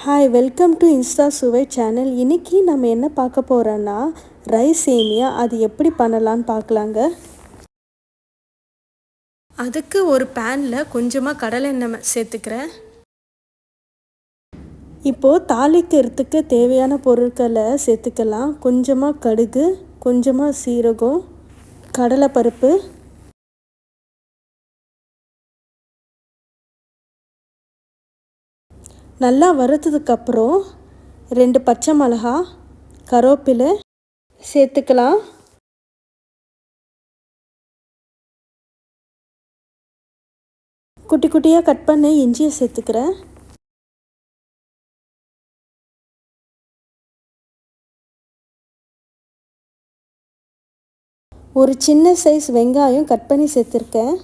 Hi welcome to Insta சுவை channel. இன்றைக்கி நம்ம என்ன பார்க்க போகிறோன்னா ரைஸ் சேமியா அது எப்படி பண்ணலான்னு பார்க்கலாங்க. அதுக்கு ஒரு பேனில் கொஞ்சமாக கடலை எண்ணெய் சேர்த்துக்கிறேன். இப்போது தாளிக்கிறதுக்கு தேவையான பொருட்களை சேர்த்துக்கலாம். கொஞ்சமாக கடுகு, கொஞ்சமாக சீரகம், கடலைப்பருப்பு, நல்லா வறுத்ததுக்கப்புறம் 2 பச்சை மிளகா, கருவேப்பிலை சேர்த்துக்கலாம். குட்டி குட்டியாக கட் பண்ண இஞ்சியை சேர்த்துக்கிறேன். ஒரு சின்ன சைஸ் வெங்காயம் கட் பண்ணி சேர்த்துருக்கேன்.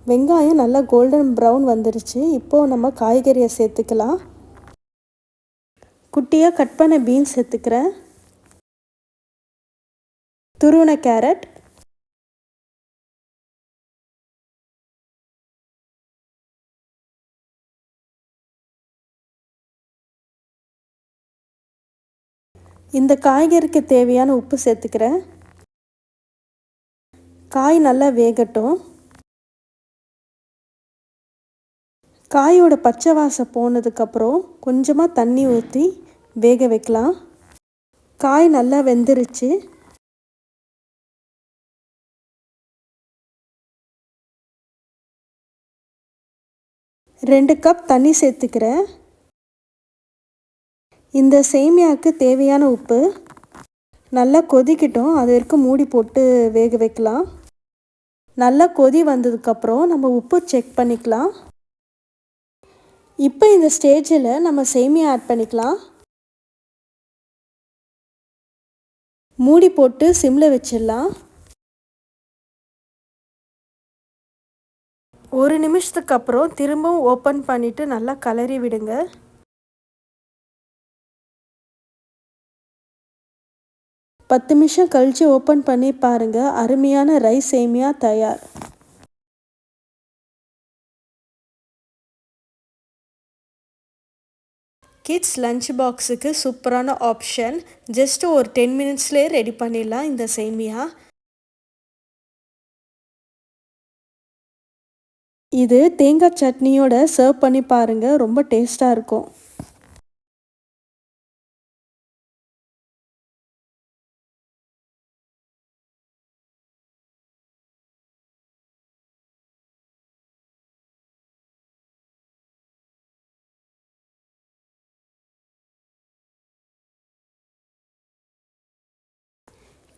வெங்காயம் நல்லா கோல்டன் ப்ரௌன் வந்துருச்சு. இப்போது நம்ம காய்கறியை சேர்த்துக்கலாம். குட்டியாக கட் பண்ண பீன்ஸ் சேர்த்துக்கிறேன். துருவன கேரட், இந்த காய்கறிக்கு தேவையான உப்பு சேர்த்துக்கிறேன். காய் நல்லா வேகட்டும். காயோட பச்சை வாசம் போனதுக்கப்புறம் கொஞ்சமாக தண்ணி ஊற்றி வேக வைக்கலாம். காய் நல்லா வெந்துருச்சு. ரெண்டு கப் தண்ணி சேர்த்துக்கிறேன். இந்த சேமியாவுக்கு தேவையான உப்பு. நல்லா கொதிக்கட்டும், அது வரைக்கும் மூடி போட்டு வேக வைக்கலாம். நல்லா கொதி வந்ததுக்கப்புறம் நம்ம உப்பு செக் பண்ணிக்கலாம். இப்போ இந்த ஸ்டேஜில் நம்ம சேமியா ஆட் பண்ணிக்கலாம். மூடி போட்டு சிம்மில் வச்சிடலாம். 1 நிமிஷத்துக்கு அப்புறம் திரும்பவும் ஓப்பன் பண்ணிவிட்டு நல்லா கலரி விடுங்க. பத்து நிமிஷம் கழித்து ஓப்பன் பண்ணி பாருங்கள். அருமையான ரைஸ் சேமியா தயார். கிட்ஸ் லஞ்ச் பாக்ஸுக்கு சூப்பரான ஆப்ஷன். ஜஸ்ட் ஒரு 10 மினிட்ஸ்லேயே ரெடி பண்ணிடலாம் இந்த சேமியா. இது தேங்காய் சட்னியோட சர்வ் பண்ணி பாருங்கள், ரொம்ப டேஸ்ட்டாக இருக்கும்.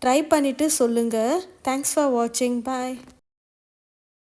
ட்ரை பண்ணிவிட்டு சொல்லுங்கள். தேங்க்ஸ் ஃபார் வாட்சிங். பாய்.